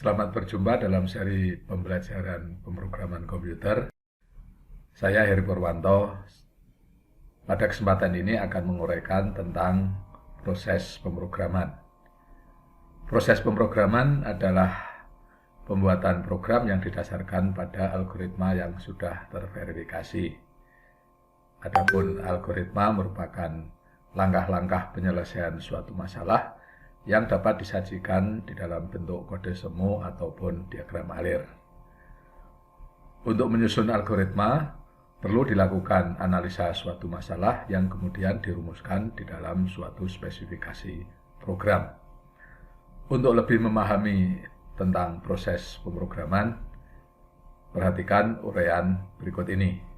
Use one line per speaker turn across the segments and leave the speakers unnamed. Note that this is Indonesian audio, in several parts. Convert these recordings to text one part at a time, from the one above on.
Selamat berjumpa dalam seri pembelajaran pemrograman komputer. Saya Heri Purwanto. Pada kesempatan ini akan menguraikan tentang proses pemrograman. Proses pemrograman adalah pembuatan program yang didasarkan pada algoritma yang sudah terverifikasi. Adapun algoritma merupakan langkah-langkah penyelesaian suatu masalah yang dapat disajikan di dalam bentuk kode semu ataupun diagram alir. Untuk menyusun algoritma, perlu dilakukan analisa suatu masalah yang kemudian dirumuskan di dalam suatu spesifikasi program. Untuk lebih memahami tentang proses pemrograman, perhatikan uraian berikut ini.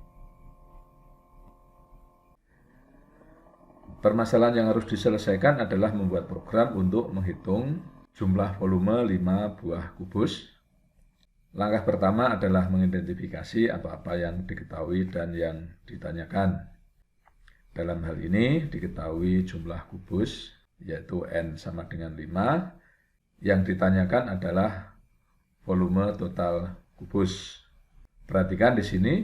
Permasalahan yang harus diselesaikan adalah membuat program untuk menghitung jumlah volume 5 buah kubus. Langkah pertama adalah mengidentifikasi apa-apa yang diketahui dan yang ditanyakan. Dalam hal ini diketahui jumlah kubus, yaitu N sama dengan 5. Yang ditanyakan adalah volume total kubus. Perhatikan di sini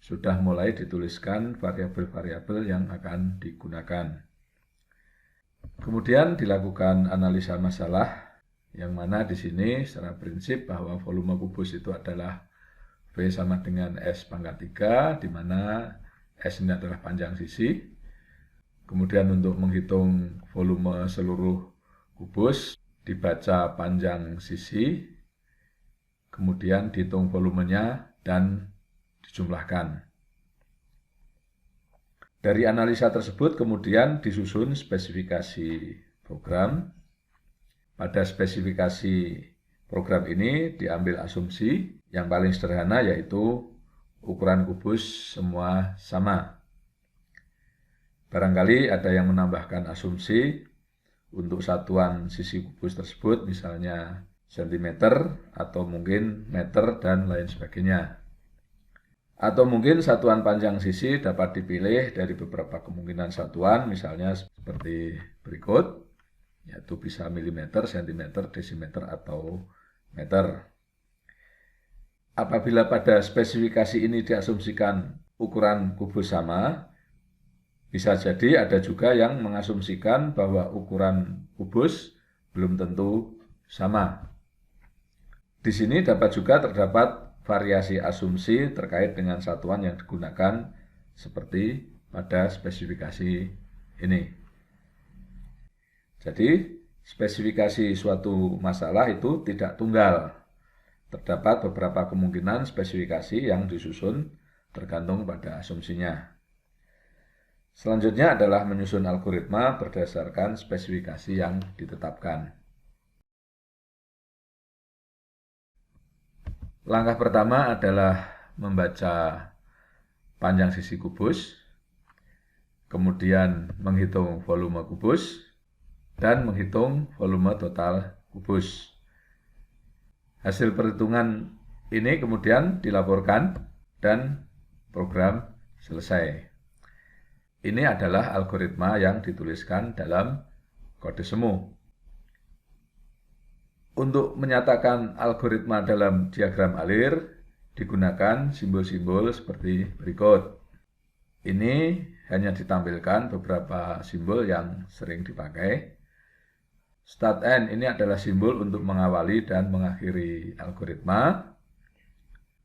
sudah mulai dituliskan variabel-variabel yang akan digunakan. Kemudian dilakukan analisa masalah, yang mana di sini secara prinsip bahwa volume kubus itu adalah V sama dengan S pangkat 3, di mana S ini adalah panjang sisi. Kemudian untuk menghitung volume seluruh kubus, dibaca panjang sisi, kemudian dihitung volumenya dan dijumlahkan. Dari analisa tersebut kemudian disusun spesifikasi program. Pada spesifikasi program ini diambil asumsi yang paling sederhana, yaitu ukuran kubus semua sama. Barangkali ada yang menambahkan asumsi untuk satuan sisi kubus tersebut, misalnya cm atau mungkin meter dan lain sebagainya. Atau mungkin satuan panjang sisi dapat dipilih dari beberapa kemungkinan satuan, misalnya seperti berikut, yaitu bisa milimeter, sentimeter, desimeter, atau meter. Apabila pada spesifikasi ini diasumsikan ukuran kubus sama, bisa jadi ada juga yang mengasumsikan bahwa ukuran kubus belum tentu sama. Di sini dapat juga terdapat variasi asumsi terkait dengan satuan yang digunakan seperti pada spesifikasi ini. Jadi, spesifikasi suatu masalah itu tidak tunggal. Terdapat beberapa kemungkinan spesifikasi yang disusun tergantung pada asumsinya. Selanjutnya adalah menyusun algoritma berdasarkan spesifikasi yang ditetapkan. Langkah pertama adalah membaca panjang sisi kubus, kemudian menghitung volume kubus, dan menghitung volume total kubus. Hasil perhitungan ini kemudian dilaporkan dan program selesai. Ini adalah algoritma yang dituliskan dalam kode semu. Untuk menyatakan algoritma dalam diagram alir, digunakan simbol-simbol seperti berikut. Ini hanya ditampilkan beberapa simbol yang sering dipakai. Start N ini adalah simbol untuk mengawali dan mengakhiri algoritma.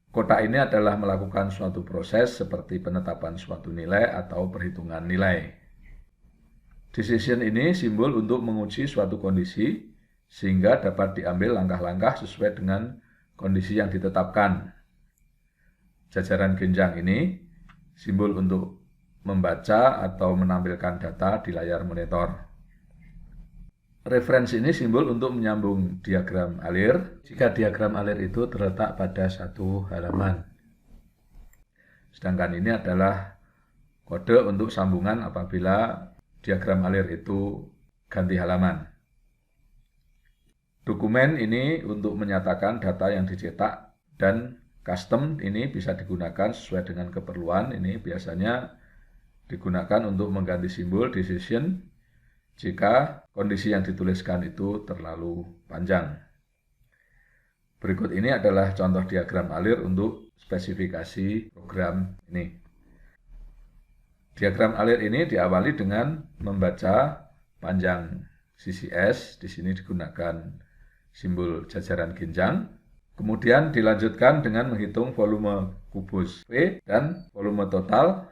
Kotak ini adalah melakukan suatu proses seperti penetapan suatu nilai atau perhitungan nilai. Decision ini simbol untuk menguji suatu kondisi, sehingga dapat diambil langkah-langkah sesuai dengan kondisi yang ditetapkan. Jajaran genjang ini simbol untuk membaca atau menampilkan data di layar monitor. Referensi ini simbol untuk menyambung diagram alir jika diagram alir itu terletak pada satu halaman. Sedangkan ini adalah kode untuk sambungan apabila diagram alir itu ganti halaman. Dokumen ini untuk menyatakan data yang dicetak, dan custom ini bisa digunakan sesuai dengan keperluan. Ini biasanya digunakan untuk mengganti simbol decision jika kondisi yang dituliskan itu terlalu panjang. Berikut ini adalah contoh diagram alir untuk spesifikasi program ini. Diagram alir ini diawali dengan membaca panjang sisi S, di sini digunakan simbol jajaran genjang. Kemudian dilanjutkan dengan menghitung volume kubus V dan volume total.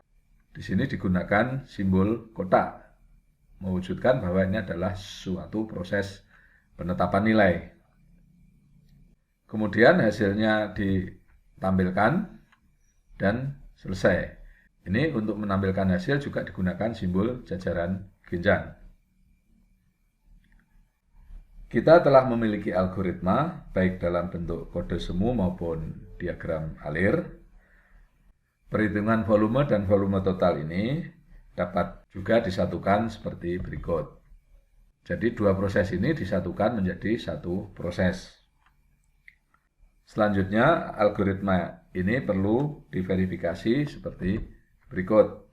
Di sini digunakan simbol kotak, mewujudkan bahwa ini adalah suatu proses penetapan nilai. Kemudian hasilnya ditampilkan dan selesai. Ini untuk menampilkan hasil juga digunakan simbol jajaran genjang. Kita telah memiliki algoritma baik dalam bentuk kode semu maupun diagram alir. Perhitungan volume dan volume total ini dapat juga disatukan seperti berikut. Jadi dua proses ini disatukan menjadi satu proses. Selanjutnya algoritma ini perlu diverifikasi seperti berikut.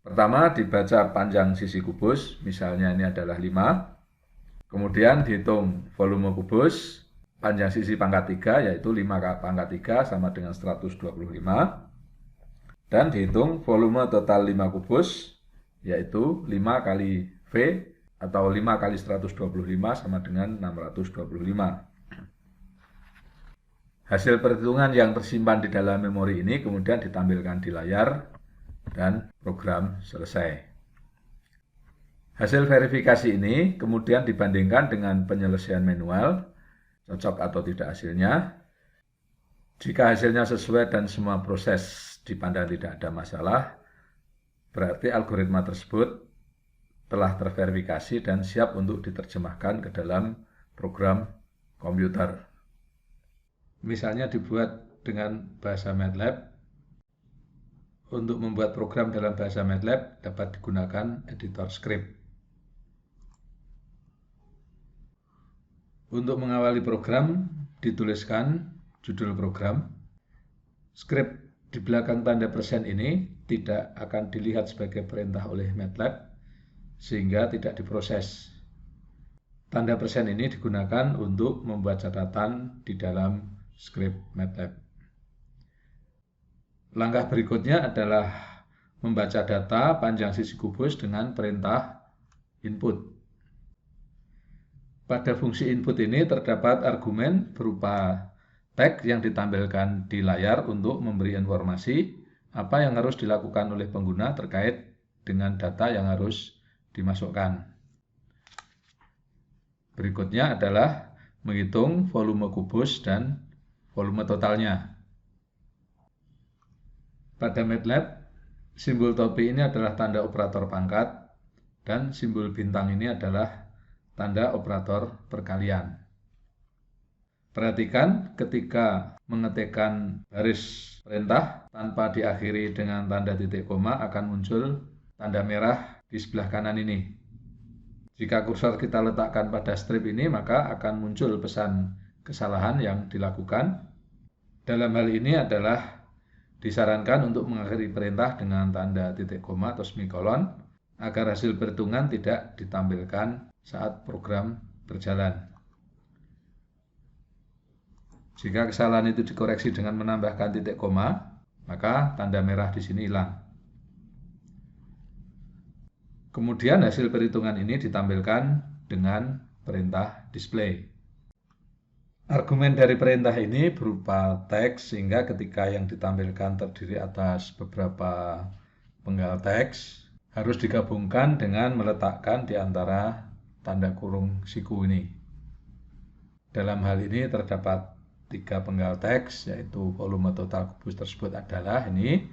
Pertama dibaca panjang sisi kubus, misalnya ini adalah 5. Kemudian dihitung volume kubus, panjang sisi pangkat 3 yaitu 5 pangkat 3 sama dengan 125. Dan dihitung volume total 5 kubus yaitu 5 kali V atau 5 kali 125 sama dengan 625. Hasil perhitungan yang tersimpan di dalam memori ini kemudian ditampilkan di layar dan program selesai. Hasil verifikasi ini kemudian dibandingkan dengan penyelesaian manual, cocok atau tidak hasilnya. Jika hasilnya sesuai dan semua proses dipandang tidak ada masalah, berarti algoritma tersebut telah terverifikasi dan siap untuk diterjemahkan ke dalam program komputer. Misalnya dibuat dengan bahasa MATLAB. Untuk membuat program dalam bahasa MATLAB dapat digunakan editor script. Untuk mengawali program, dituliskan judul program. Skrip di belakang tanda persen ini tidak akan dilihat sebagai perintah oleh MATLAB, sehingga tidak diproses. Tanda persen ini digunakan untuk membuat catatan di dalam skrip MATLAB. Langkah berikutnya adalah membaca data panjang sisi kubus dengan perintah input. Pada fungsi input ini terdapat argumen berupa tag yang ditampilkan di layar untuk memberi informasi apa yang harus dilakukan oleh pengguna terkait dengan data yang harus dimasukkan. Berikutnya adalah menghitung volume kubus dan volume totalnya. Pada MATLAB, simbol topi ini adalah tanda operator pangkat dan simbol bintang ini adalah tanda operator perkalian. Perhatikan ketika mengetikkan baris perintah tanpa diakhiri dengan tanda titik koma akan muncul tanda merah di sebelah kanan ini. Jika kursor kita letakkan pada strip ini maka akan muncul pesan kesalahan yang dilakukan. Dalam hal ini adalah disarankan untuk mengakhiri perintah dengan tanda titik koma atau semikolon agar hasil perhitungan tidak ditampilkan saat program berjalan. Jika kesalahan itu dikoreksi dengan menambahkan titik koma, maka tanda merah di sini hilang. Kemudian hasil perhitungan ini ditampilkan dengan perintah display. Argumen dari perintah ini berupa teks sehingga ketika yang ditampilkan terdiri atas beberapa penggal teks harus digabungkan dengan meletakkan di antara tanda kurung siku ini. Dalam hal ini terdapat 3 penggal teks, yaitu volume total kubus tersebut adalah ini,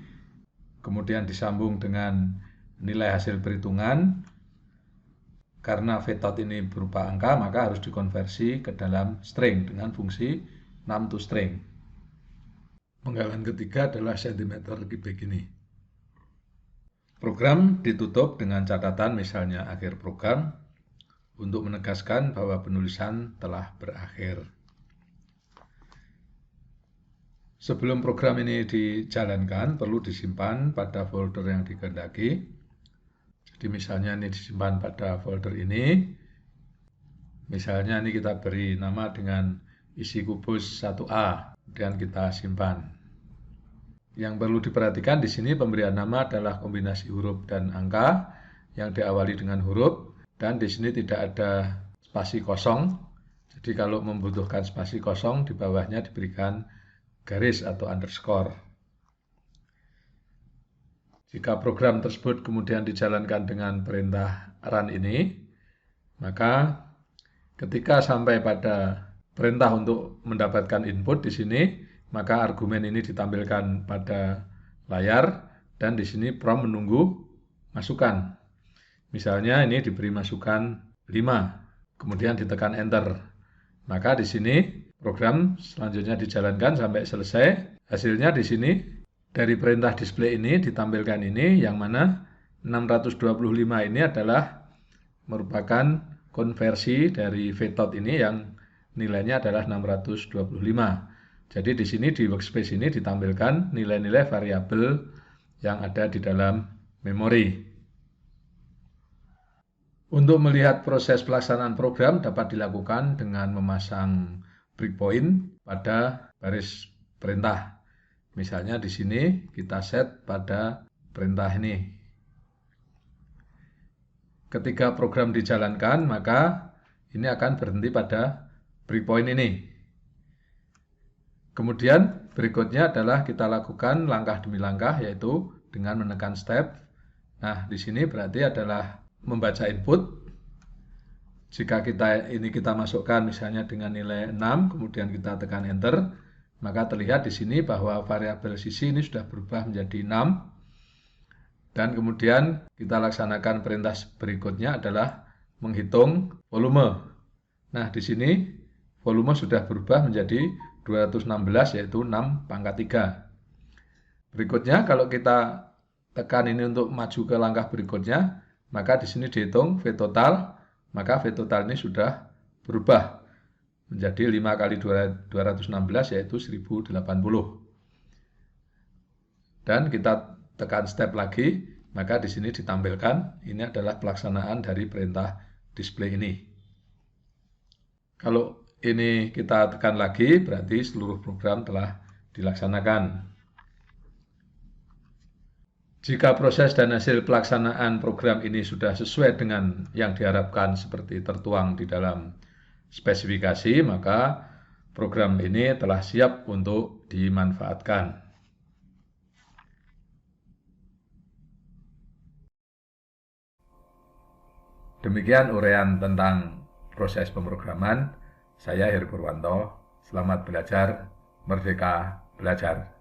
kemudian disambung dengan nilai hasil perhitungan. Karena VTOT ini berupa angka, maka harus dikonversi ke dalam string dengan fungsi num to string. Penggalan ketiga adalah centimeter kubik ini. Program ditutup dengan catatan misalnya akhir program, untuk menegaskan bahwa penulisan telah berakhir. Sebelum program ini dijalankan, perlu disimpan pada folder yang dikehendaki. Jadi misalnya ini disimpan pada folder ini. Misalnya ini kita beri nama dengan isi kubus 1A, kemudian kita simpan. Yang perlu diperhatikan di sini pemberian nama adalah kombinasi huruf dan angka yang diawali dengan huruf, dan di sini tidak ada spasi kosong. Jadi kalau membutuhkan spasi kosong, di bawahnya diberikan garis atau underscore. Jika program tersebut kemudian dijalankan dengan perintah run ini, maka ketika sampai pada perintah untuk mendapatkan input di sini, maka argumen ini ditampilkan pada layar dan di sini prompt menunggu masukan. Misalnya ini diberi masukan 5, kemudian ditekan enter. Maka di sini program selanjutnya dijalankan sampai selesai. Hasilnya di sini dari perintah display ini ditampilkan ini, yang mana 625 ini adalah merupakan konversi dari VTOT ini yang nilainya adalah 625. Jadi di sini di workspace ini ditampilkan nilai-nilai variabel yang ada di dalam memori. Untuk melihat proses pelaksanaan program dapat dilakukan dengan memasang breakpoint pada baris perintah. Misalnya di sini kita set pada perintah ini. Ketika program dijalankan, maka ini akan berhenti pada breakpoint ini. Kemudian berikutnya adalah kita lakukan langkah demi langkah, yaitu dengan menekan step. Nah, di sini berarti adalah membaca input. Jika kita masukkan misalnya dengan nilai 6, kemudian kita tekan enter, maka terlihat di sini bahwa variabel sisi ini sudah berubah menjadi 6. Dan kemudian kita laksanakan perintah berikutnya adalah menghitung volume. Nah, di sini volume sudah berubah menjadi 216, yaitu 6 pangkat 3. Berikutnya kalau kita tekan ini untuk maju ke langkah berikutnya, maka di sini dihitung V total, maka V total ini sudah berubah menjadi 5 kali 216, yaitu 1080. Dan kita tekan step lagi, maka di sini ditampilkan ini adalah pelaksanaan dari perintah display ini. Kalau ini kita tekan lagi, berarti seluruh program telah dilaksanakan. Jika proses dan hasil pelaksanaan program ini sudah sesuai dengan yang diharapkan seperti tertuang di dalam spesifikasi, maka program ini telah siap untuk dimanfaatkan. Demikian uraian tentang proses pemrograman. Saya Heru Purwanto. Selamat belajar, merdeka belajar.